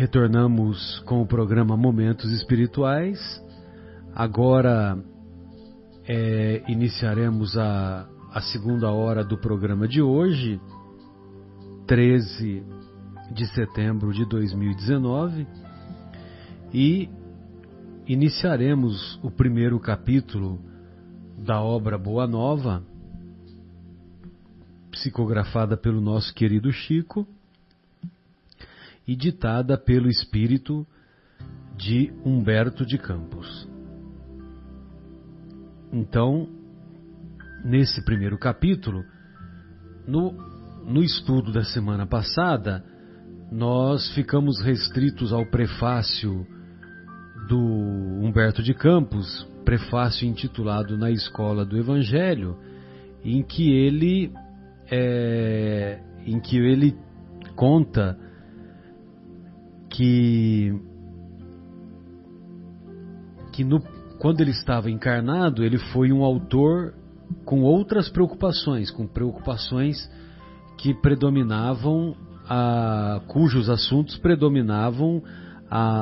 Retornamos com o programa Momentos Espirituais. Agora iniciaremos a segunda hora do programa de hoje, 13 de setembro de 2019, e iniciaremos o primeiro capítulo da obra Boa Nova, psicografada pelo nosso querido Chico e ditada pelo espírito de Humberto de Campos. Então, nesse primeiro capítulo, no estudo da semana passada, nós ficamos restritos ao prefácio do Humberto de Campos, prefácio intitulado Na Escola do Evangelho, em que ele conta que quando ele estava encarnado, ele foi um autor com outras preocupações, com preocupações que predominavam, cujos assuntos predominavam,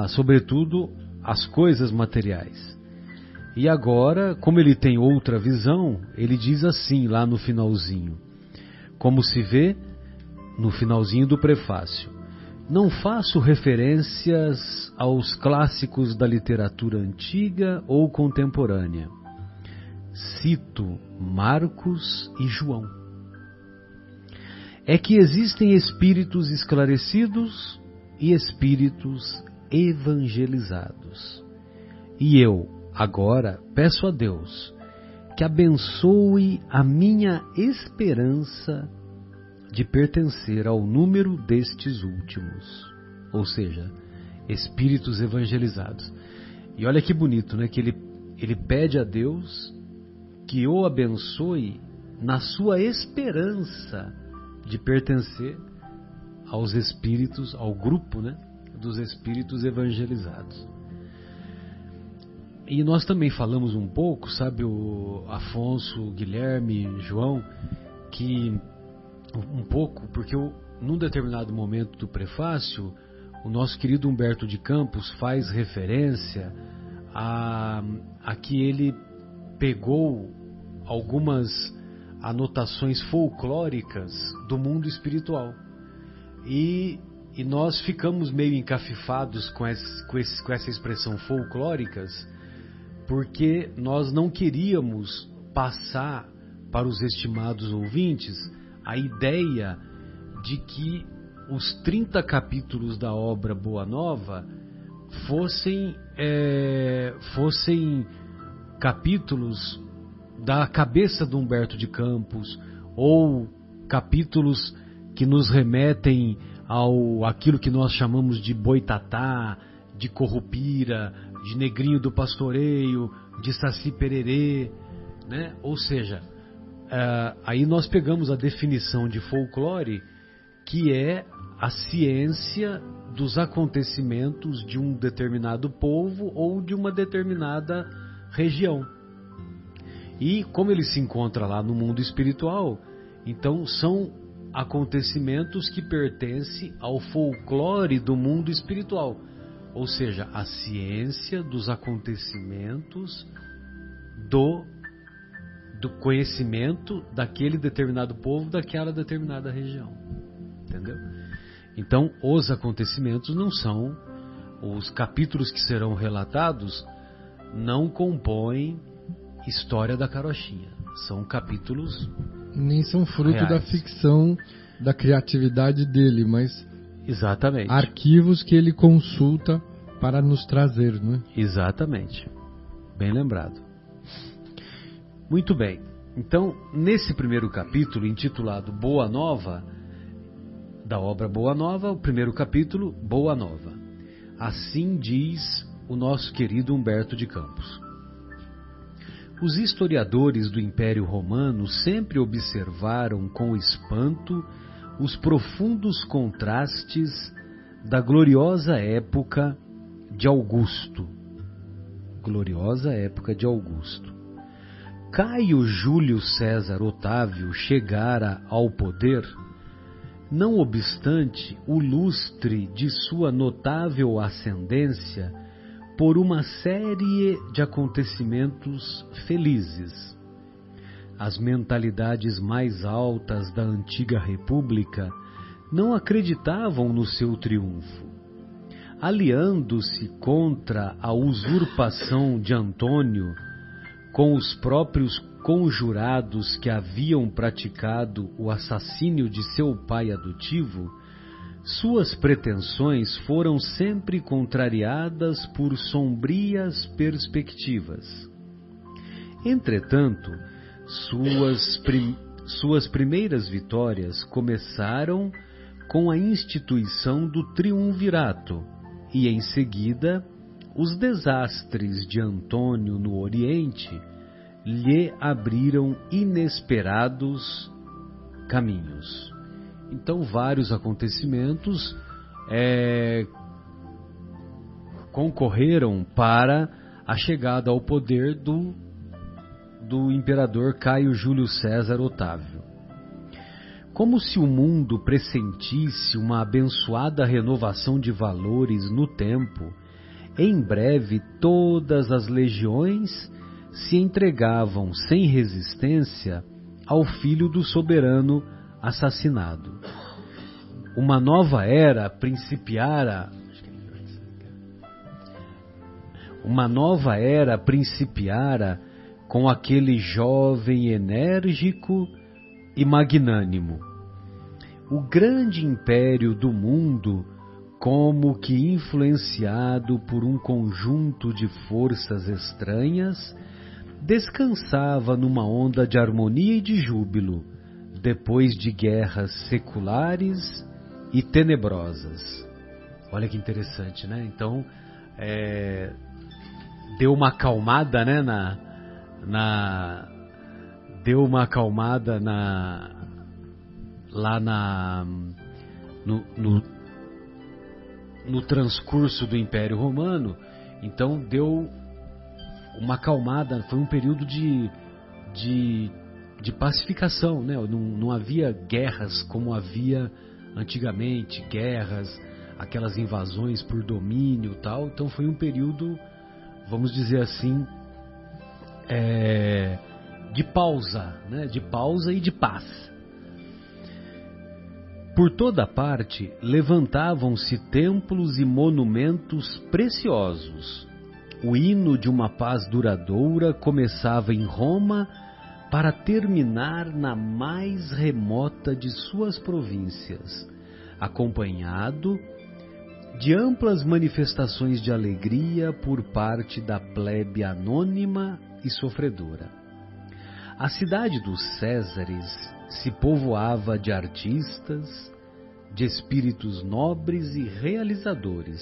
sobretudo, as coisas materiais. E agora, como ele tem outra visão, ele diz assim lá no finalzinho, como se vê no finalzinho do prefácio: não faço referências aos clássicos da literatura antiga ou contemporânea. Cito Marcos e João. É que existem espíritos esclarecidos e espíritos evangelizados. E eu, agora, peço a Deus que abençoe a minha esperança de pertencer ao número destes últimos, ou seja, espíritos evangelizados. E olha que bonito, né? Que ele pede a Deus que o abençoe na sua esperança de pertencer aos espíritos, ao grupo, né, dos espíritos evangelizados. E nós também falamos um pouco, sabe, o Afonso, o Guilherme, João, que um pouco, porque num determinado momento do prefácio, o nosso querido Humberto de Campos faz referência a que ele pegou algumas anotações folclóricas do mundo espiritual. E nós ficamos meio encafifados com essa expressão folclóricas, porque nós não queríamos passar para os estimados ouvintes a ideia de que os 30 capítulos da obra Boa Nova fossem capítulos da cabeça de Humberto de Campos, ou capítulos que nos remetem àquilo que nós chamamos de Boitatá, de Corrupira, de Negrinho do Pastoreio, de Saci Pererê, né? Ou seja, aí nós pegamos a definição de folclore, que é a ciência dos acontecimentos de um determinado povo ou de uma determinada região. E como ele se encontra lá no mundo espiritual, então são acontecimentos que pertencem ao folclore do mundo espiritual, ou seja, a ciência dos acontecimentos do conhecimento daquele determinado povo, daquela determinada região. Entendeu? Então, os acontecimentos não são, os capítulos que serão relatados não compõem história da carochinha. São capítulos nem são fruto reais da ficção, da criatividade dele, mas exatamente arquivos que ele consulta para nos trazer, não é? Exatamente. Bem lembrado. Muito bem. Então, nesse primeiro capítulo, intitulado Boa Nova, da obra Boa Nova, o primeiro capítulo, Boa Nova. Assim diz o nosso querido Humberto de Campos. Os historiadores do Império Romano sempre observaram com espanto os profundos contrastes da gloriosa época de Augusto. Gloriosa época de Augusto. Caio Júlio César Otávio chegara ao poder Não obstante o lustre de sua notável ascendência por uma série de acontecimentos felizes. As mentalidades mais altas da antiga república não acreditavam no seu triunfo. Aliando-se contra a usurpação de Antônio, com os próprios conjurados que haviam praticado o assassínio de seu pai adotivo, suas pretensões foram sempre contrariadas por sombrias perspectivas. Entretanto, suas primeiras vitórias começaram com a instituição do triunvirato e, em seguida, os desastres de Antônio no Oriente lhe abriram inesperados caminhos. Então, vários acontecimentos concorreram para a chegada ao poder do imperador Caio Júlio César Otávio. Como se o mundo pressentisse uma abençoada renovação de valores no tempo, em breve todas as legiões se entregavam sem resistência ao filho do soberano assassinado. Uma nova era principiara com aquele jovem enérgico e magnânimo. O grande império do mundo, como que influenciado por um conjunto de forças estranhas, descansava numa onda de harmonia e de júbilo, depois de guerras seculares e tenebrosas. Olha que interessante, né? Então, deu uma acalmada, né, deu uma acalmada no transcurso do Império Romano. Então deu uma acalmada, foi um período de pacificação, né? Não havia guerras como havia antigamente, aquelas invasões por domínio e tal. Então foi um período, vamos dizer assim, de pausa, né? De pausa e de paz. Por toda parte levantavam-se templos e monumentos preciosos. O hino de uma paz duradoura começava em Roma para terminar na mais remota de suas províncias, acompanhado de amplas manifestações de alegria por parte da plebe anônima e sofredora. A cidade dos Césares se povoava de artistas, de espíritos nobres e realizadores.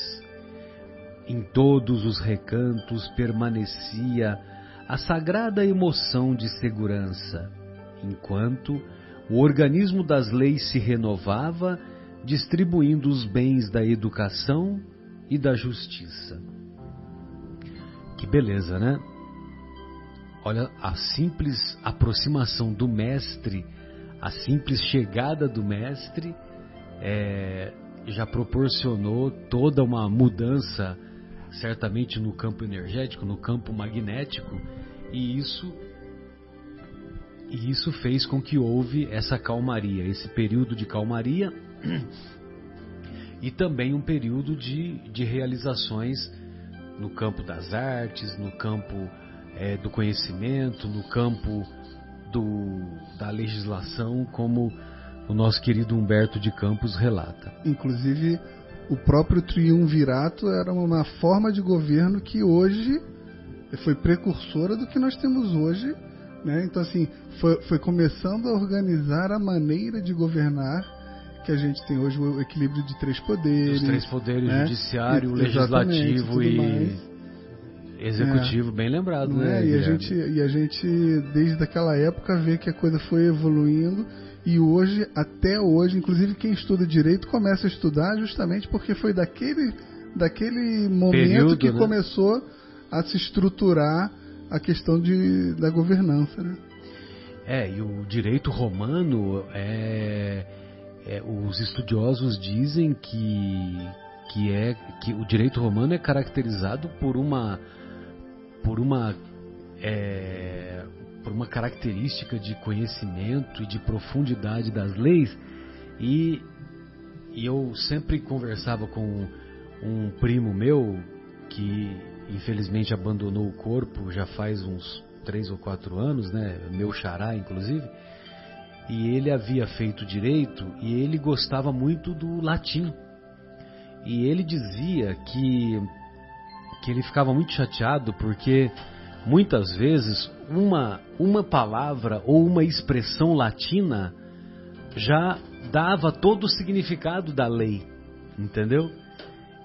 Em todos os recantos permanecia a sagrada emoção de segurança, enquanto o organismo das leis se renovava, distribuindo os bens da educação e da justiça. Que beleza, né? Olha, a simples aproximação do mestre, a simples chegada do mestre, já proporcionou toda uma mudança, certamente no campo energético, no campo magnético, e isso fez com que houve essa calmaria, esse período de calmaria, e também um período de realizações no campo das artes, no campo do conhecimento, no campo da legislação, como o nosso querido Humberto de Campos relata. Inclusive, o próprio triunvirato era uma forma de governo que hoje foi precursora do que nós temos hoje, né? Então, assim, foi começando a organizar a maneira de governar que a gente tem hoje, o equilíbrio de três poderes. Os três poderes, né? Judiciário, legislativo e executivo, bem lembrado, né? E a gente, desde aquela época, vê que a coisa foi evoluindo. E hoje, até hoje, inclusive quem estuda direito começa a estudar justamente porque foi daquele momento período, que, né, começou a se estruturar a questão da governança, né? E o direito romano, os estudiosos dizem que o direito romano é caracterizado por uma característica de conhecimento e de profundidade das leis, e eu sempre conversava com um primo meu que infelizmente abandonou o corpo já faz uns 3 ou 4 anos, né? Meu xará inclusive, e ele havia feito direito e ele gostava muito do latim, e ele dizia que ele ficava muito chateado porque muitas vezes uma palavra ou uma expressão latina já dava todo o significado da lei, entendeu?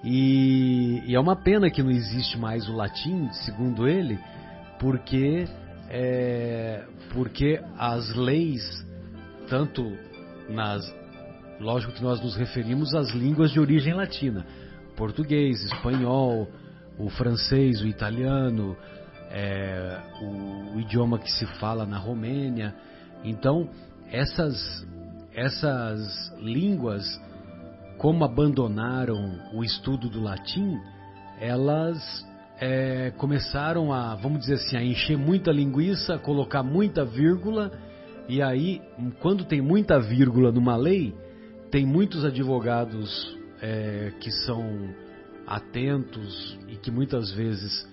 E é uma pena que não existe mais o latim, segundo ele, porque as leis, tanto lógico que nós nos referimos às línguas de origem latina, português, espanhol, o francês, o italiano, o idioma que se fala na Romênia. Então, essas línguas, como abandonaram o estudo do latim, elas começaram a, vamos dizer assim, a encher muita linguiça, a colocar muita vírgula, e aí, quando tem muita vírgula numa lei, tem muitos advogados que são atentos e que muitas vezes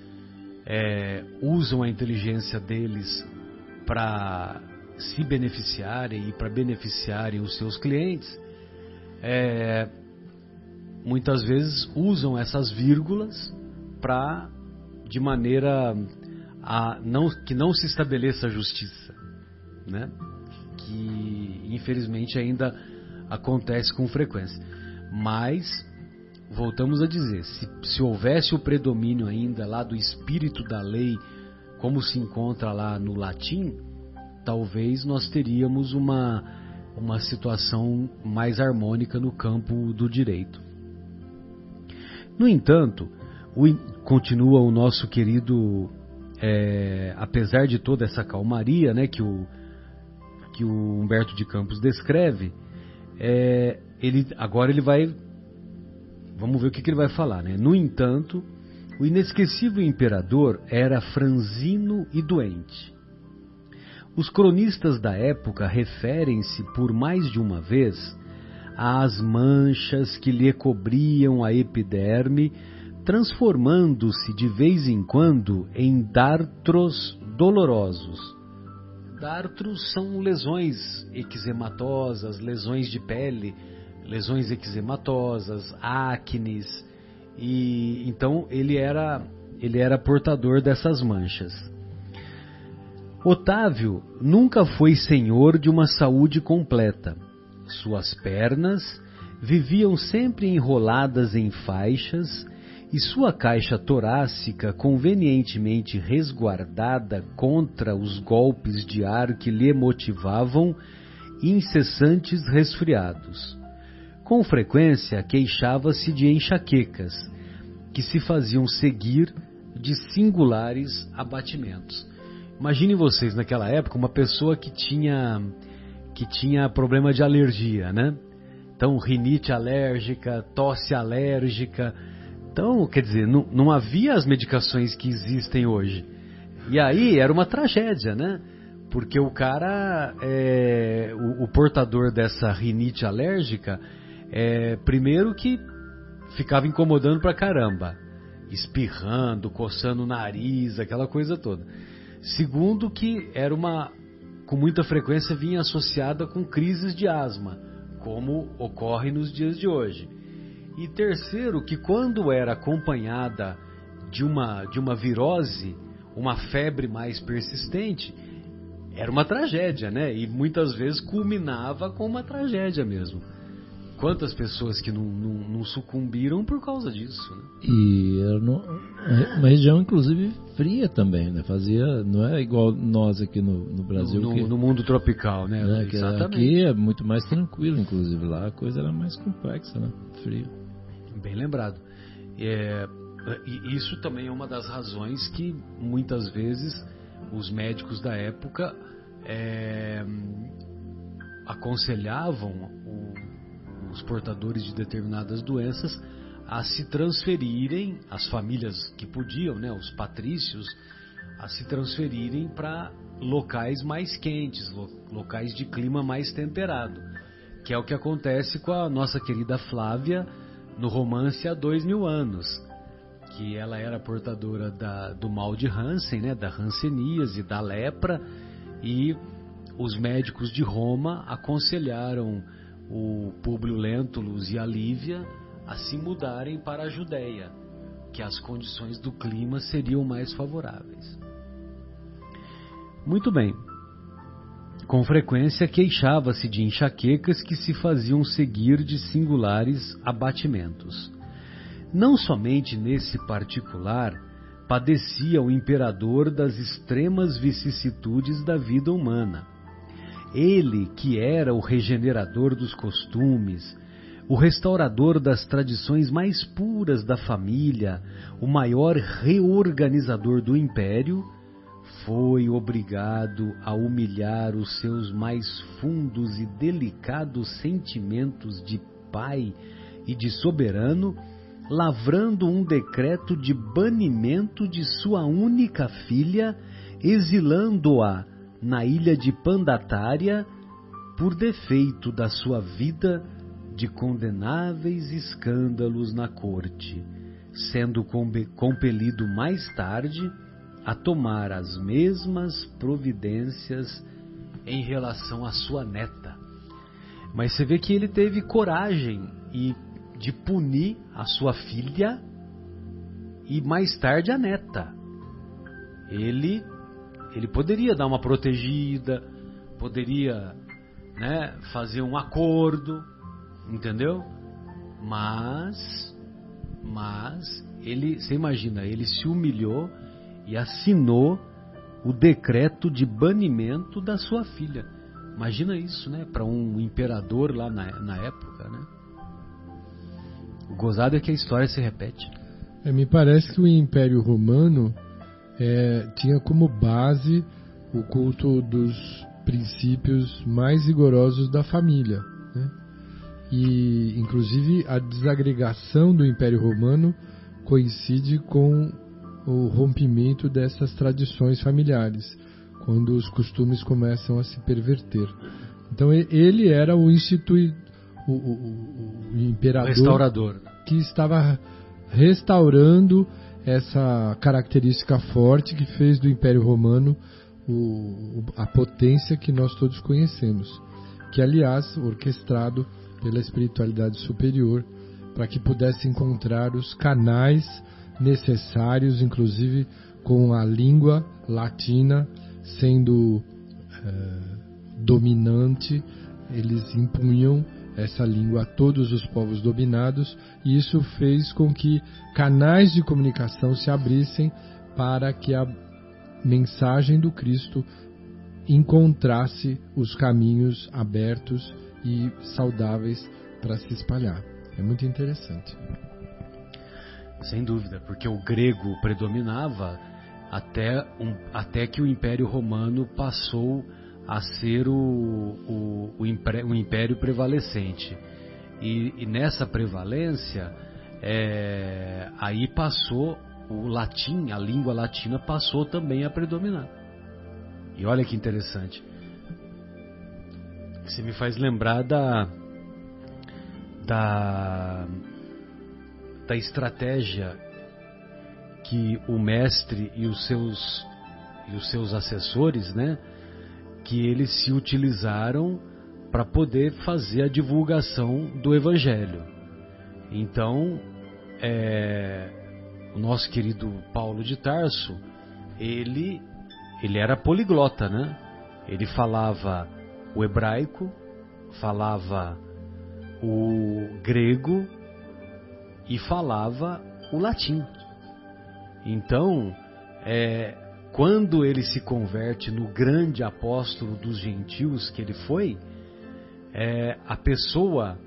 usam a inteligência deles para se beneficiarem e para beneficiarem os seus clientes. Muitas vezes usam essas vírgulas de maneira que não se estabeleça a justiça, né? Que infelizmente ainda acontece com frequência. Mas voltamos a dizer, se houvesse o predomínio ainda lá do espírito da lei, como se encontra lá no latim, talvez nós teríamos uma situação mais harmônica no campo do direito. No entanto, continua o nosso querido, apesar de toda essa calmaria, né, que o Humberto de Campos descreve, agora ele vai, vamos ver o que ele vai falar, né? No entanto, o inesquecível imperador era franzino e doente. Os cronistas da época referem-se por mais de uma vez às manchas que lhe cobriam a epiderme, transformando-se de vez em quando em dartros dolorosos. Dartros são lesões eczematosas, lesões de pele, lesões eczematosas, acnes, e então ele era portador dessas manchas. Otávio nunca foi senhor de uma saúde completa. Suas pernas viviam sempre enroladas em faixas e sua caixa torácica convenientemente resguardada contra os golpes de ar que lhe motivavam incessantes resfriados. Com frequência queixava-se de enxaquecas, que se faziam seguir de singulares abatimentos. Imaginem vocês, naquela época, uma pessoa que tinha problema de alergia, né? Então, rinite alérgica, tosse alérgica. Então, quer dizer, não havia as medicações que existem hoje. E aí era uma tragédia, né? Porque o cara, o portador dessa rinite alérgica, primeiro que ficava incomodando pra caramba, espirrando, coçando o nariz, aquela coisa toda. Segundo que com muita frequência vinha associada com crises de asma, como ocorre nos dias de hoje. E terceiro, que quando era acompanhada de uma virose, uma febre mais persistente, era uma tragédia, né? E muitas vezes culminava com uma tragédia mesmo. Quantas pessoas que não sucumbiram por causa disso, né? E era uma região, inclusive, fria também, né? Não é igual nós aqui no Brasil. No mundo tropical, né? Exatamente. Aqui é muito mais tranquilo, inclusive. Lá a coisa era mais complexa, né? Frio. Bem lembrado. E isso também é uma das razões que muitas vezes os médicos da época aconselhavam os portadores de determinadas doenças a se transferirem, as famílias que podiam, né, os patrícios, a se transferirem para locais mais quentes, locais de clima mais temperado, que é o que acontece com a nossa querida Flávia no romance Há 2000 anos, que ela era portadora do mal de Hansen, né, da hanseníase, da lepra, e os médicos de Roma aconselharam o Públio Lentulus e a Lívia a se mudarem para a Judéia, que as condições do clima seriam mais favoráveis. Muito bem. Com frequência queixava-se de enxaquecas que se faziam seguir de singulares abatimentos. Não somente nesse particular padecia o imperador das extremas vicissitudes da vida humana. Ele, que era o regenerador dos costumes, o restaurador das tradições mais puras da família, o maior reorganizador do império, foi obrigado a humilhar os seus mais fundos e delicados sentimentos de pai e de soberano, lavrando um decreto de banimento de sua única filha, exilando-a na ilha de Pandatária por defeito da sua vida de condenáveis escândalos na corte, sendo compelido mais tarde a tomar as mesmas providências em relação à sua neta. Mas você vê que ele teve coragem de punir a sua filha e mais tarde a neta. Ele poderia dar uma protegida, poderia, né, fazer um acordo, entendeu? Mas ele, você imagina, ele se humilhou e assinou o decreto de banimento da sua filha. Imagina isso, né, para um imperador lá na época, né? O gozado é que a história se repete. Me parece que o Império Romano tinha como base o culto dos princípios mais rigorosos da família, né? E, inclusive, a desagregação do Império Romano coincide com o rompimento dessas tradições familiares, quando os costumes começam a se perverter. Então, ele era o imperador, restaurador, que estava restaurando essa característica forte que fez do Império Romano a potência que nós todos conhecemos, que, aliás, orquestrado pela espiritualidade superior, para que pudesse encontrar os canais necessários, inclusive com a língua latina sendo dominante. Eles impunham essa língua a todos os povos dominados, e isso fez com que canais de comunicação se abrissem para que a mensagem do Cristo encontrasse os caminhos abertos e saudáveis para se espalhar. É muito interessante. Sem dúvida, porque o grego predominava até que o Império Romano passou a ser o império prevalecente. E nessa prevalência, aí passou o latim, a língua latina passou também a predominar. E olha que interessante. Você me faz lembrar da estratégia que o mestre e os seus assessores, né, que eles se utilizaram para poder fazer a divulgação do Evangelho. Então, o nosso querido Paulo de Tarso, ele era poliglota, né? Ele falava o hebraico, falava o grego e falava o latim. Então, quando ele se converte no grande apóstolo dos gentios que ele foi, a pessoa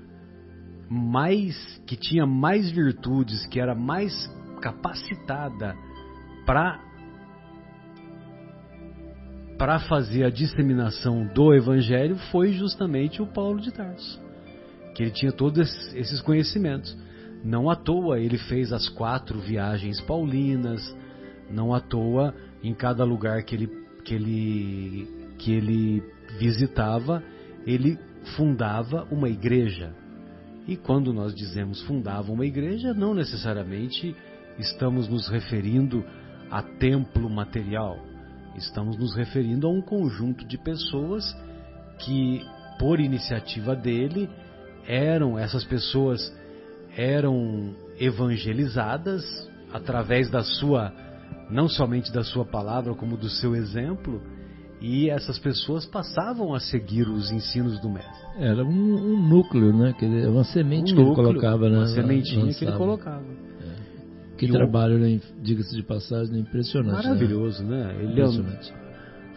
que tinha mais virtudes, que era mais capacitada para fazer a disseminação do Evangelho, foi justamente o Paulo de Tarso. que ele tinha todos esses conhecimentos. Não à toa ele fez as 4 viagens paulinas, não à toa em cada lugar que ele visitava, ele fundava uma igreja. E quando nós dizemos fundava uma igreja, não necessariamente estamos nos referindo a templo material. Estamos nos referindo a um conjunto de pessoas que, por iniciativa dele, essas pessoas eram evangelizadas através da sua, não somente da sua palavra, como do seu exemplo, e essas pessoas passavam a seguir os ensinos do mestre. Era um núcleo, né? Uma semente que ele colocava, né? Uma sementinha que ele colocava. Que trabalho, né? Diga-se de passagem, impressionante. Maravilhoso, né? Impressionante.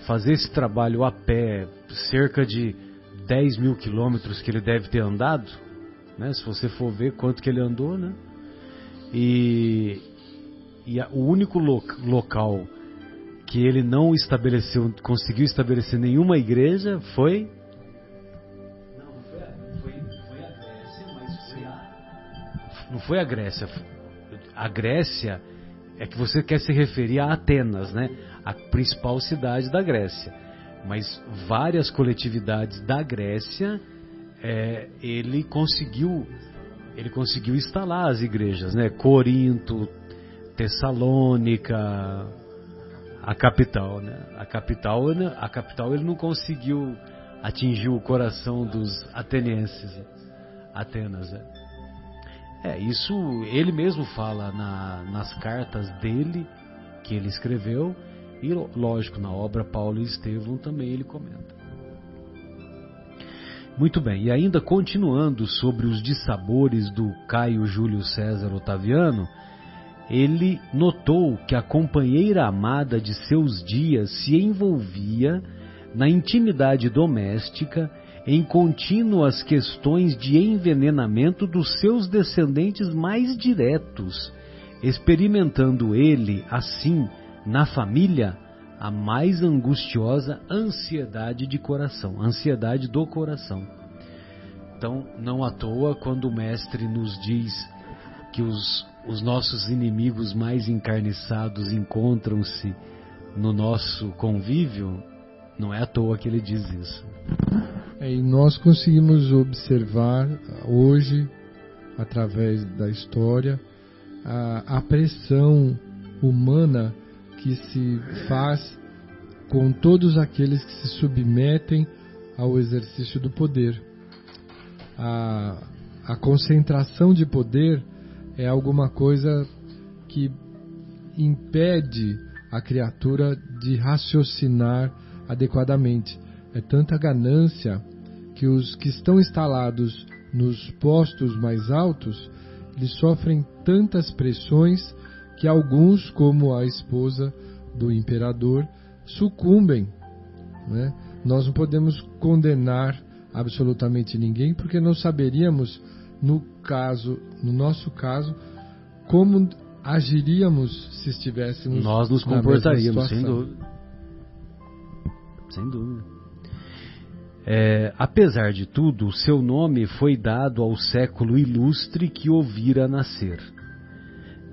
Fazer esse trabalho a pé, cerca de 10 mil quilômetros que ele deve ter andado, né? Se você for ver quanto que ele andou, né? O único local que ele não conseguiu estabelecer nenhuma igreja foi... Não foi a Grécia, mas não foi a Grécia. A Grécia é que você quer se referir a Atenas, né? A principal cidade da Grécia. Mas várias coletividades da Grécia, ele conseguiu instalar as igrejas, né? Corinto, Tessalônica, a capital, né? A capital ele não conseguiu atingir o coração dos atenienses, Atenas, né? Isso ele mesmo fala nas cartas dele que ele escreveu, e lógico, na obra Paulo e Estevão também ele comenta. Muito bem, e ainda continuando sobre os dissabores do Caio Júlio César Otaviano, ele notou que a companheira amada de seus dias se envolvia na intimidade doméstica em contínuas questões de envenenamento dos seus descendentes mais diretos, experimentando ele, assim, na família, a mais angustiosa ansiedade do coração. Então, não à toa, quando o mestre nos diz que os nossos inimigos mais encarniçados encontram-se no nosso convívio, não é à toa que ele diz isso. E nós conseguimos observar hoje, através da história, a pressão humana que se faz com todos aqueles que se submetem ao exercício do poder. A concentração de poder é alguma coisa que impede a criatura de raciocinar adequadamente. É tanta ganância que os que estão instalados nos postos mais altos, eles sofrem tantas pressões que alguns, como a esposa do imperador, sucumbem, né? Nós não podemos condenar absolutamente ninguém, porque não saberíamos, no nosso caso, como agiríamos se estivéssemos nós nos comportaríamos, sem dúvida. Sem dúvida. Apesar de tudo, seu nome foi dado ao século ilustre que o vira nascer.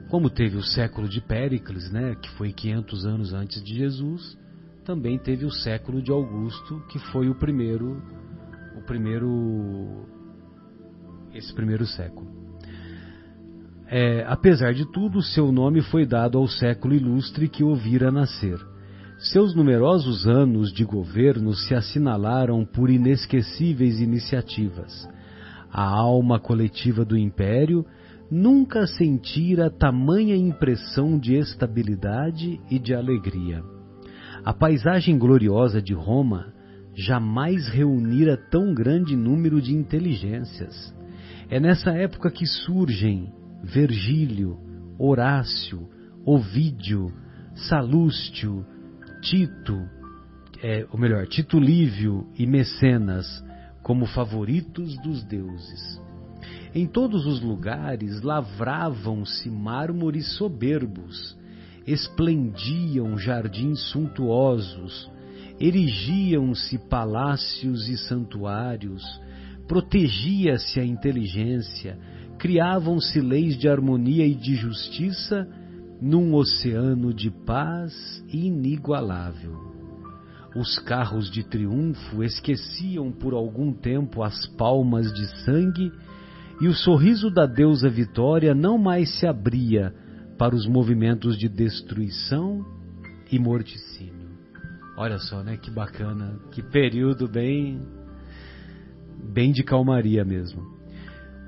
Como teve o século de Péricles, né, que foi 500 anos antes de Jesus, também teve o século de Augusto, que foi esse primeiro século. Apesar de tudo, seu nome foi dado ao século ilustre que o vira nascer. Seus numerosos anos de governo se assinalaram por inesquecíveis iniciativas. A alma coletiva do império nunca sentira tamanha impressão de estabilidade e de alegria. A paisagem gloriosa de Roma jamais reunira tão grande número de inteligências. É nessa época que surgem Virgílio, Horácio, Ovídio, Salústio, Tito Livio e Mecenas como favoritos dos deuses. Em todos os lugares lavravam-se mármores soberbos, esplendiam jardins suntuosos, erigiam-se palácios e santuários, protegia-se a inteligência, criavam-se leis de harmonia e de justiça num oceano de paz inigualável. Os carros de triunfo esqueciam por algum tempo as palmas de sangue, e o sorriso da deusa Vitória não mais se abria para os movimentos de destruição e morticínio. Olha só, né? Que bacana, que período bem de calmaria mesmo.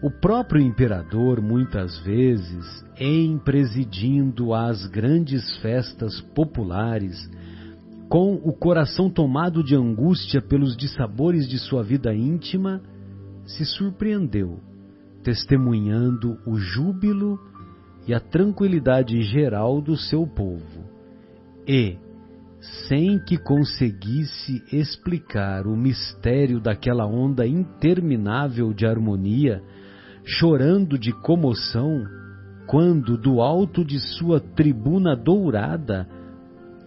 O próprio imperador, muitas vezes, em presidindo as grandes festas populares, com o coração tomado de angústia pelos dissabores de sua vida íntima, se surpreendeu, testemunhando o júbilo e a tranquilidade geral do seu povo, e, sem que conseguisse explicar o mistério daquela onda interminável de harmonia, chorando de comoção, quando do alto de sua tribuna dourada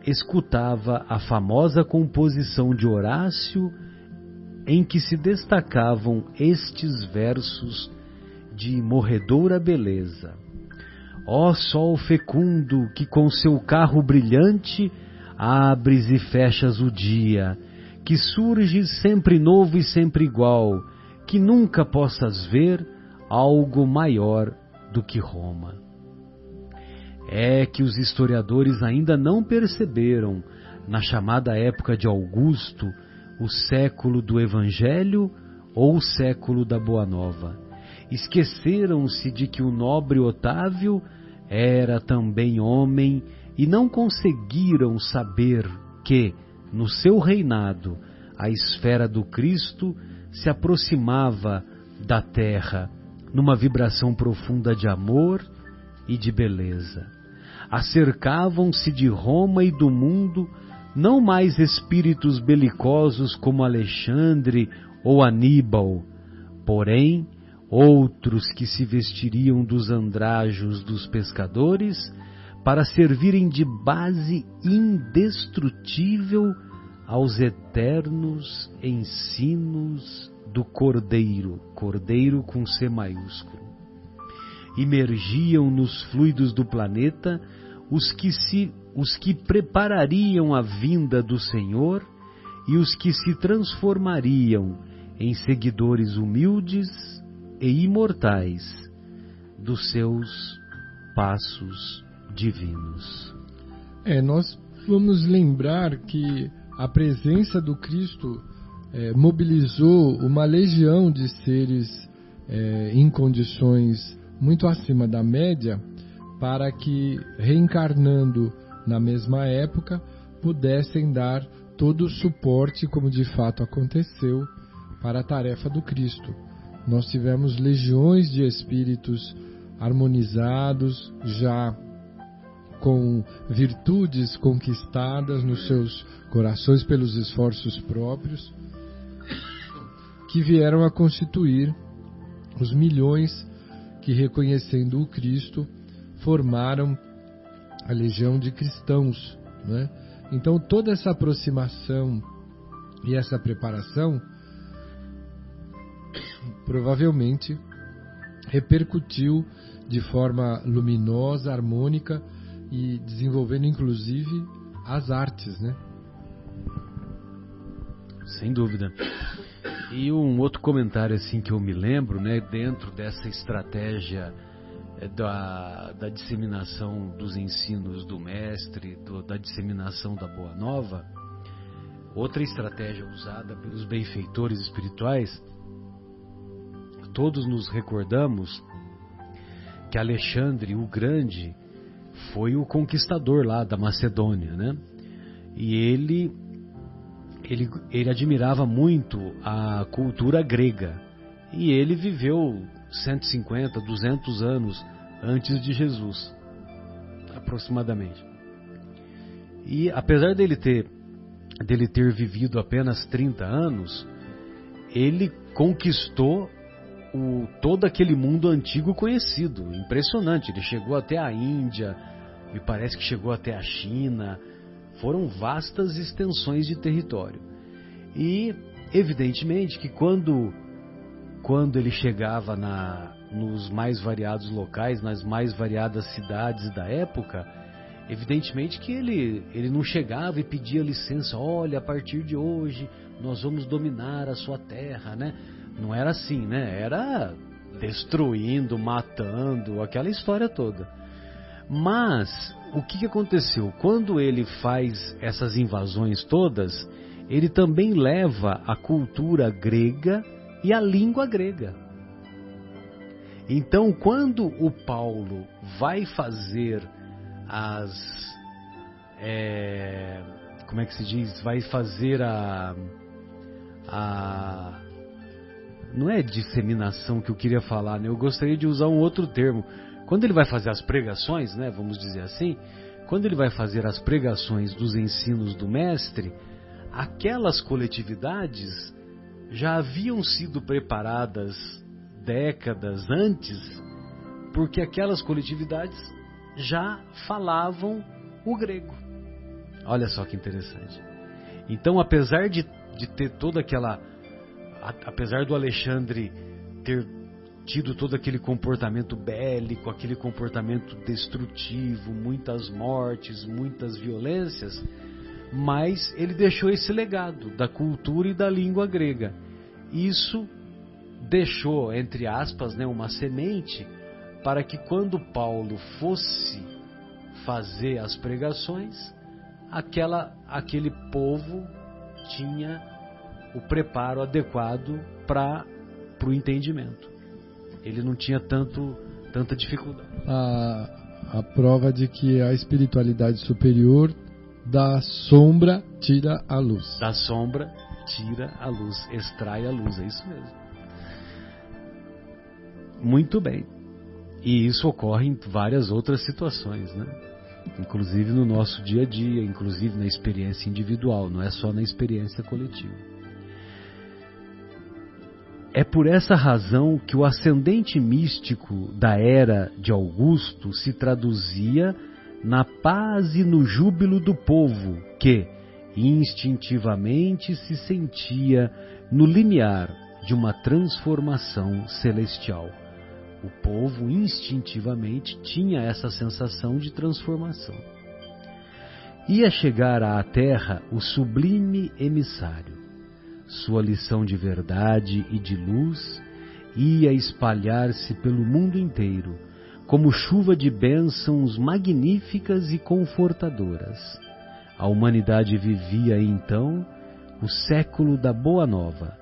escutava a famosa composição de Horácio, em que se destacavam estes versos de morredoura beleza. Ó sol fecundo, que com seu carro brilhante abres e fechas o dia, que surges sempre novo e sempre igual, que nunca possas ver algo maior do que Roma. É que os historiadores ainda não perceberam, na chamada época de Augusto, o século do Evangelho ou o século da Boa Nova. Esqueceram-se de que o nobre Otávio era também homem e não conseguiram saber que, no seu reinado, a esfera do Cristo se aproximava da terra numa vibração profunda de amor e de beleza. Acercavam-se de Roma e do mundo não mais espíritos belicosos como Alexandre ou Aníbal, porém outros que se vestiriam dos andrajos dos pescadores para servirem de base indestrutível aos eternos ensinos do Cordeiro, Cordeiro com C maiúsculo. Imergiam nos fluidos do planeta os que preparariam a vinda do Senhor e os que se transformariam em seguidores humildes e imortais dos seus passos divinos. Nós vamos lembrar que a presença do Cristo mobilizou uma legião de seres em condições muito acima da média, para que, reencarnando na mesma época, pudessem dar todo o suporte, como de fato aconteceu, para a tarefa do Cristo. Nós tivemos legiões de espíritos harmonizados, já com virtudes conquistadas nos seus corações pelos esforços próprios, que vieram a constituir os milhões que, reconhecendo o Cristo, formaram a legião de cristãos, né? Então toda essa aproximação e essa preparação provavelmente repercutiu de forma luminosa, harmônica e desenvolvendo inclusive as artes, né? Sem dúvida. E um outro comentário assim que eu me lembro, né, dentro dessa estratégia da disseminação dos ensinos do mestre, da disseminação da Boa Nova, outra estratégia usada pelos benfeitores espirituais, todos nos recordamos que Alexandre o Grande foi o conquistador lá da Macedônia, né? E ele admirava muito a cultura grega, e ele viveu 150, 200 anos antes de Jesus, aproximadamente. E apesar dele ter vivido apenas 30 anos, ele conquistou todo aquele mundo antigo conhecido, impressionante. Ele chegou até a Índia, me parece que chegou até a China. Foram vastas extensões de território. E, evidentemente, que quando quando ele chegava nos mais variados locais, nas mais variadas cidades da época, evidentemente que ele não chegava e pedia licença, olha, a partir de hoje nós vamos dominar a sua terra, né? Não era assim, né? Era destruindo, matando, aquela história toda. Mas, o que aconteceu? Quando ele faz essas invasões todas, ele também leva a cultura grega e a língua grega. Então, quando o Paulo vai fazer como é que se diz? Vai fazer não é disseminação que eu queria falar, né? Eu gostaria de usar um outro termo. Quando ele vai fazer as pregações, né? Vamos dizer assim, quando ele vai fazer as pregações dos ensinos do mestre, aquelas coletividades já haviam sido preparadas décadas antes, porque aquelas coletividades já falavam o grego. Olha só que interessante. Então, apesar de ter toda aquela... Apesar do Alexandre ter tido todo aquele comportamento bélico, aquele comportamento destrutivo, muitas mortes, muitas violências, mas ele deixou esse legado da cultura e da língua grega. Isso deixou, entre aspas, né, uma semente para que quando Paulo fosse fazer as pregações, aquele povo tinha o preparo adequado para o entendimento. Ele não tinha tanta dificuldade. A prova de que a espiritualidade superior da sombra tira a luz. Da sombra tira a luz, extrai a luz, é isso mesmo. Muito bem. E isso ocorre em várias outras situações, né? Inclusive no nosso dia a dia, inclusive na experiência individual, não é só na experiência coletiva. É por essa razão que o ascendente místico da era de Augusto se traduzia na paz e no júbilo do povo, que instintivamente se sentia no limiar de uma transformação celestial. O povo instintivamente tinha essa sensação de transformação. Ia chegar à terra o sublime emissário. Sua lição de verdade e de luz ia espalhar-se pelo mundo inteiro, como chuva de bênçãos magníficas e confortadoras. A humanidade vivia então o século da Boa Nova.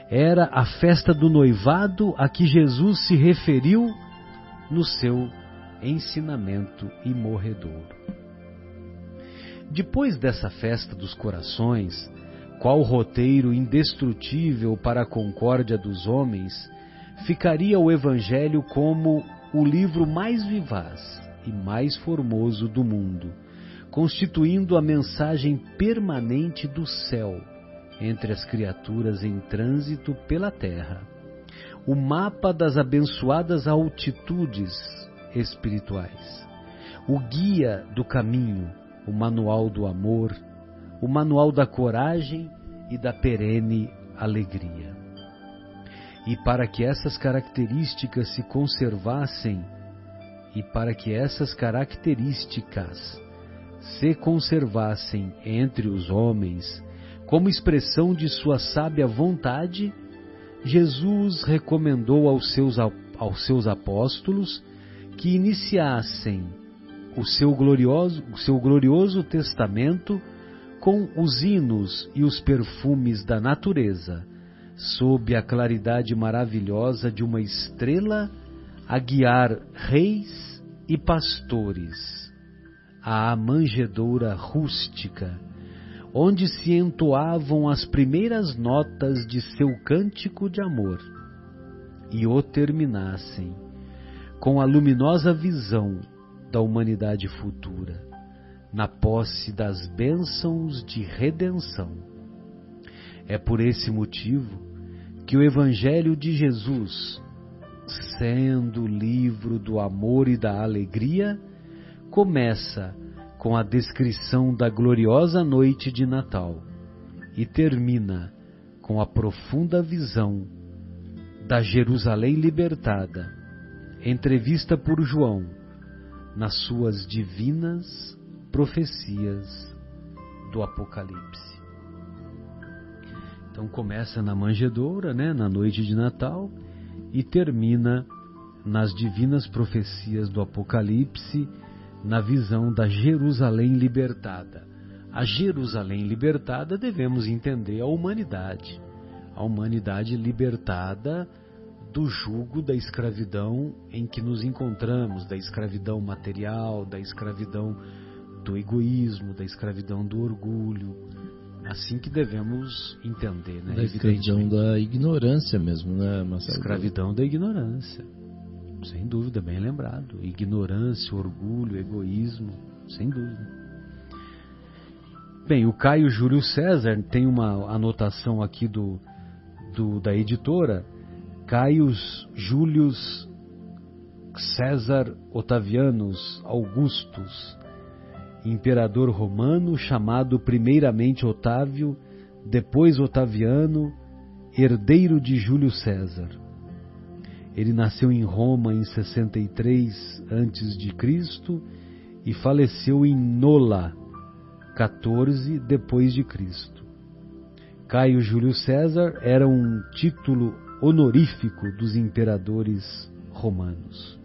Era a festa do noivado a que Jesus se referiu no seu ensinamento imorredouro. Depois dessa festa dos corações, qual roteiro indestrutível para a concórdia dos homens, ficaria o Evangelho como o livro mais vivaz e mais formoso do mundo, constituindo a mensagem permanente do céu entre as criaturas em trânsito pela terra, o mapa das abençoadas altitudes espirituais, o guia do caminho, o manual do amor, o manual da coragem e da perene alegria. E para que essas características se conservassem, entre os homens, como expressão de sua sábia vontade, Jesus recomendou aos seus apóstolos que iniciassem o seu glorioso testamento com os hinos e os perfumes da natureza, sob a claridade maravilhosa de uma estrela a guiar reis e pastores à manjedoura rústica, onde se entoavam as primeiras notas de seu cântico de amor, e o terminassem com a luminosa visão da humanidade futura, na posse das bênçãos de redenção. É por esse motivo que o Evangelho de Jesus, sendo o livro do amor e da alegria, começa com a descrição da gloriosa noite de Natal e termina com a profunda visão da Jerusalém libertada, entrevista por João nas suas divinas profecias do Apocalipse. Então começa na manjedoura, né, na noite de Natal, e termina nas divinas profecias do Apocalipse, na visão da Jerusalém libertada. A Jerusalém libertada devemos entender a humanidade libertada do jugo da escravidão em que nos encontramos, da escravidão material, da escravidão do egoísmo, da escravidão do orgulho. Assim que devemos entender, né? Da escravidão da ignorância mesmo, né, Marcelo? Escravidão da ignorância, sem dúvida, bem lembrado. Ignorância, orgulho, egoísmo, sem dúvida. Bem, o Caio Júlio César tem uma anotação aqui da editora, Caius Július César Otavianus Augustus, imperador romano, chamado primeiramente Otávio, depois Otaviano, herdeiro de Júlio César. Ele nasceu em Roma em 63 a.C. e faleceu em Nola, 14 depois de Cristo. Caio Júlio César era um título honorífico dos imperadores romanos.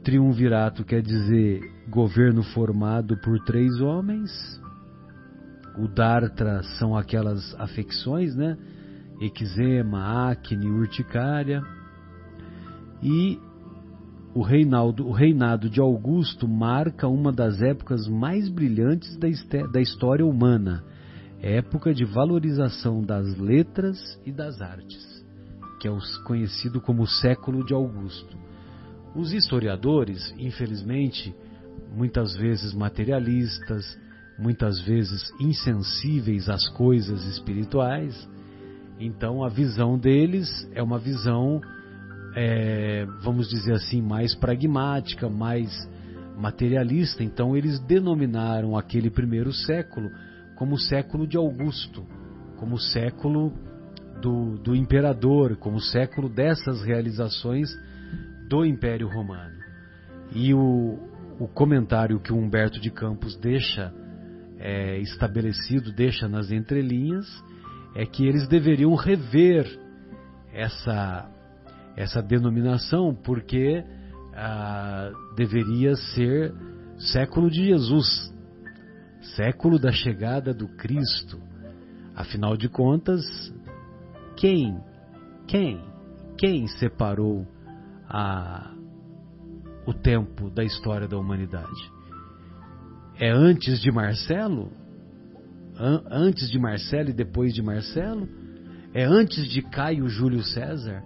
Triunvirato quer dizer governo formado por 3 homens. O Dartra são aquelas afecções, né? Eczema, acne, urticária. E o reinado de Augusto marca uma das épocas mais brilhantes da história humana, época de valorização das letras e das artes, que é o conhecido como século de Augusto. Os historiadores, infelizmente, muitas vezes materialistas, muitas vezes insensíveis às coisas espirituais, então a visão deles é uma visão, vamos dizer assim, mais pragmática, mais materialista. Então eles denominaram aquele primeiro século como o século de Augusto, como o século do imperador, como o século dessas realizações do Império Romano. E o comentário que o Humberto de Campos deixa estabelecido, deixa nas entrelinhas, é que eles deveriam rever essa denominação, porque deveria ser século de Jesus, século da chegada do Cristo. Afinal de contas, quem separou o tempo da história da humanidade? É antes de Marcelo? Antes de Marcelo e depois de Marcelo? É antes de Caio Júlio César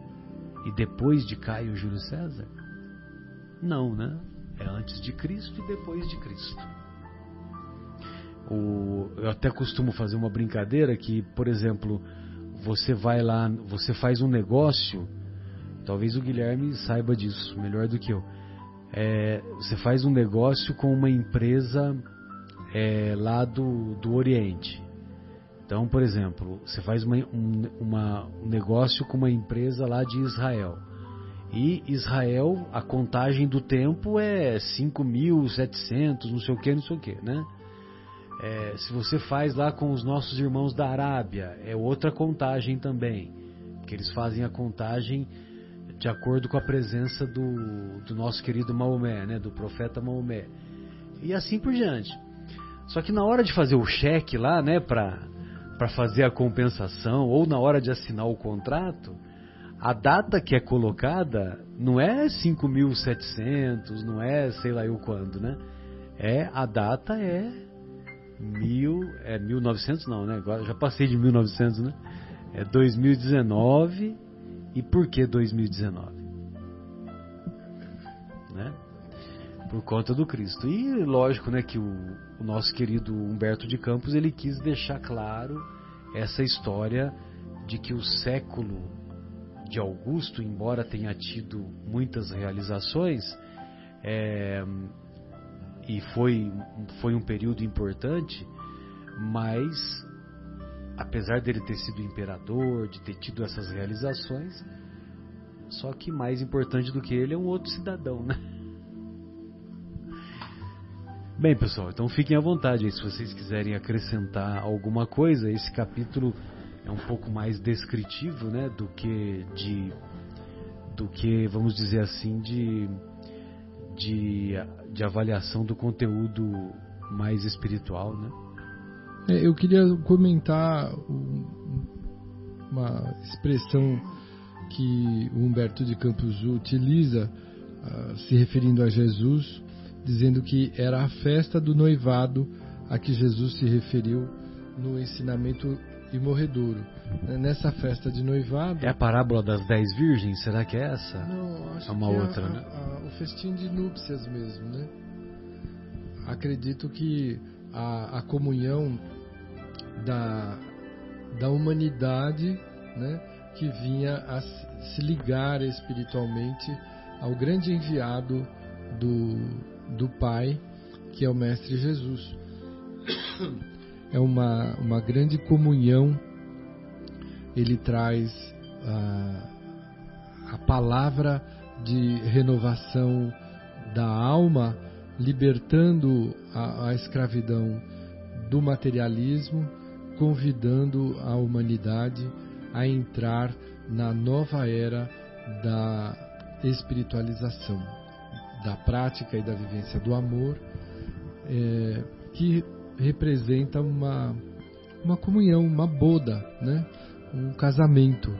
e depois de Caio Júlio César? Não, né? É antes de Cristo e depois de Cristo. Eu até costumo fazer uma brincadeira que, por exemplo, você vai lá, você faz um negócio, talvez o Guilherme saiba disso melhor do que eu. Você faz um negócio com uma empresa lá do Oriente. Então, por exemplo, você faz um negócio com uma empresa lá de Israel. E Israel, a contagem do tempo é 5.700, não sei o que, né? Se você faz lá com os nossos irmãos da Arábia, é outra contagem também, porque eles fazem a contagem de acordo com a presença do nosso querido Maomé, né, do profeta Maomé, e assim por diante. Só que na hora de fazer o cheque lá, né, para fazer a compensação, ou na hora de assinar o contrato, a data que é colocada não é 5.700, não é sei lá eu quando, né? A data é 1900 não, né? Agora já passei de 1900, né? É 2019. E por que 2019? Né? Por conta do Cristo. E lógico, né, que o nosso querido Humberto de Campos, ele quis deixar claro essa história de que o século de Augusto, embora tenha tido muitas realizações, e foi um período importante, mas apesar dele ter sido imperador, de ter tido essas realizações, Só que mais importante do que ele é um outro cidadão, né? Bem, pessoal, então fiquem à vontade aí, se vocês quiserem acrescentar alguma coisa. Esse capítulo é um pouco mais descritivo, né, do que vamos dizer assim, de avaliação do conteúdo mais espiritual, né? Eu queria comentar uma expressão que o Humberto de Campos utiliza, se referindo a Jesus, dizendo que era a festa do noivado a que Jesus se referiu no ensinamento imorredouro. Nessa festa de noivado... É a parábola das 10 virgens? Será que é essa? Não, acho é uma que outra, né? O festim de núpcias mesmo, né? Acredito que a comunhão da humanidade, né, que vinha a se ligar espiritualmente ao grande enviado do Pai, que é o Mestre Jesus. É uma grande comunhão. Ele traz a palavra de renovação da alma, libertando a escravidão do materialismo, convidando a humanidade a entrar na nova era da espiritualização, da prática e da vivência do amor, que representa uma comunhão, uma boda, né? Um casamento.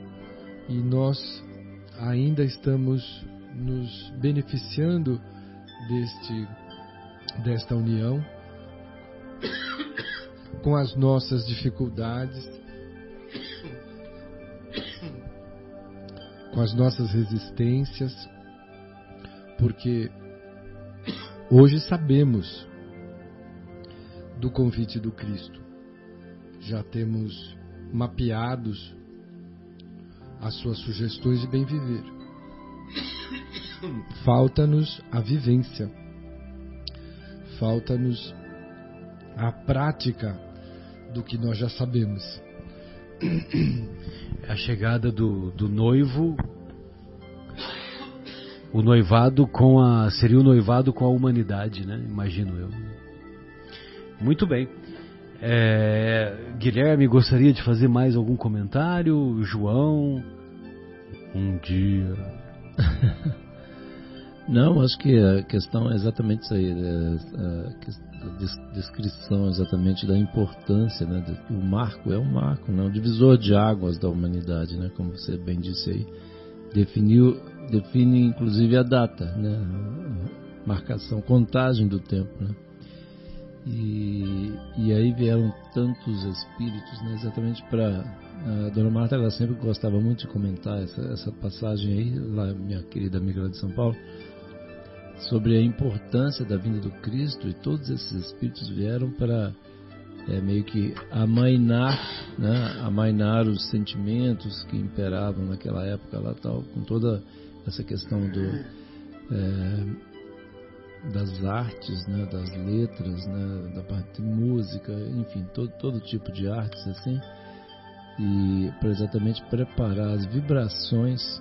E nós ainda estamos nos beneficiando desta união, com as nossas dificuldades, com as nossas resistências, porque hoje sabemos do convite do Cristo. Já temos mapeados as suas sugestões de bem viver. Falta-nos a vivência. Falta-nos a prática do que nós já sabemos. A chegada do noivo, o noivado seria o noivado com a humanidade, né? Imagino eu. Muito bem. Guilherme, gostaria de fazer mais algum comentário? João, um dia. Não, acho que a questão é exatamente isso aí, a descrição exatamente da importância, né? O marco é um marco, né? O divisor de águas da humanidade, né? Como você bem disse aí, define inclusive a data, né? A marcação, contagem do tempo, né? E aí vieram tantos espíritos, né? Exatamente para a Dona Marta, ela sempre gostava muito de comentar essa passagem aí, lá, minha querida amiga lá de São Paulo, sobre a importância da vinda do Cristo, e todos esses espíritos vieram para meio que amainar, né? Amainar os sentimentos que imperavam naquela época lá, tal, com toda essa questão das artes, né? Das letras, né? Da parte de música, enfim, todo tipo de artes assim, e para exatamente preparar as vibrações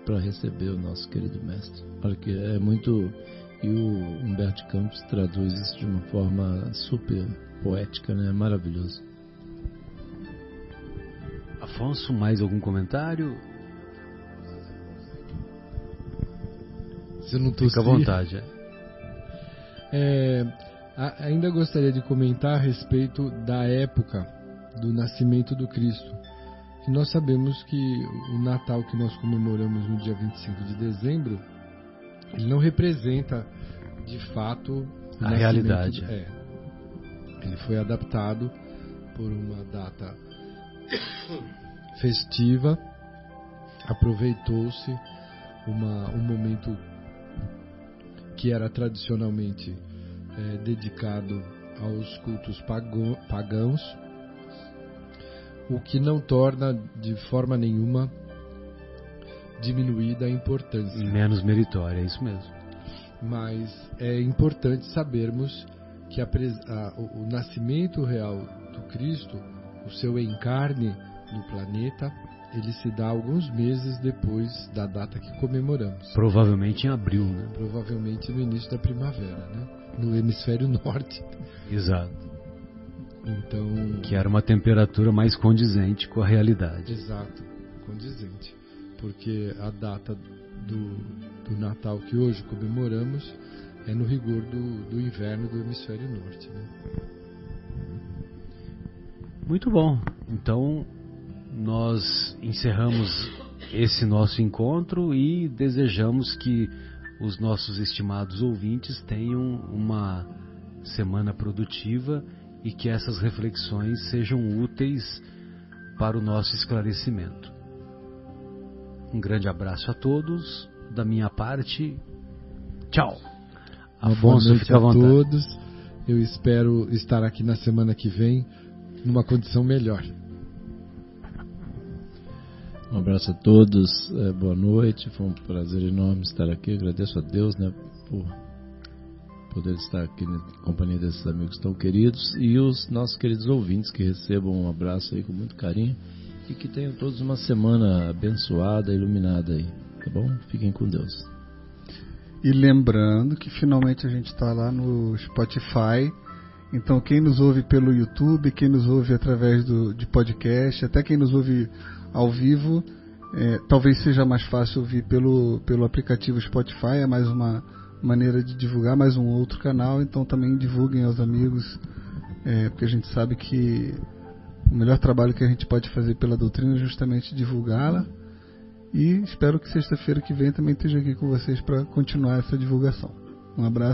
para receber o nosso querido mestre. Olha que é muito, e o Humberto Campos traduz isso de uma forma super poética, né? Maravilhoso. Afonso, mais algum comentário? Se eu não tô Fica à vontade. Ainda gostaria de comentar a respeito da época do nascimento do Cristo. Que nós sabemos que o Natal que nós comemoramos no dia 25 de dezembro, ele não representa de fato a realidade. Ele foi adaptado por uma data festiva, aproveitou-se um momento que era tradicionalmente dedicado aos cultos pagãos, o que não torna de forma nenhuma diminuída a importância. Menos meritória, é isso mesmo. Mas é importante sabermos que o nascimento real do Cristo, o seu encarne no planeta, ele se dá alguns meses depois da data que comemoramos. Provavelmente em abril, né? Provavelmente no início da primavera, né? No hemisfério norte. Exato. Então, Que era uma temperatura mais condizente com a realidade. exato, condizente. Porque a data do Natal que hoje comemoramos é no rigor do inverno do hemisfério norte, né? Muito bom. Então, nós encerramos esse nosso encontro e desejamos que os nossos estimados ouvintes tenham uma semana produtiva e que essas reflexões sejam úteis para o nosso esclarecimento. Um grande abraço a todos. Da minha parte, tchau. Uma Afonso, boa noite fica à a vontade. todos. Eu espero estar aqui na semana que vem numa condição melhor. Um abraço a todos, boa noite, foi um prazer enorme estar aqui, agradeço a Deus, né, por poder estar aqui na companhia desses amigos tão queridos e os nossos queridos ouvintes que recebam um abraço aí com muito carinho e que tenham todos uma semana abençoada, iluminada aí, tá bom? Fiquem com Deus. E lembrando que finalmente a gente está lá no Spotify. Então quem nos ouve pelo YouTube, quem nos ouve através de podcast, até quem nos ouve ao vivo, talvez seja mais fácil ouvir pelo aplicativo Spotify, é mais uma maneira de divulgar, mais um outro canal, então também divulguem aos amigos, porque a gente sabe que o melhor trabalho que a gente pode fazer pela doutrina é justamente divulgá-la, e espero que sexta-feira que vem também esteja aqui com vocês para continuar essa divulgação. Um abraço.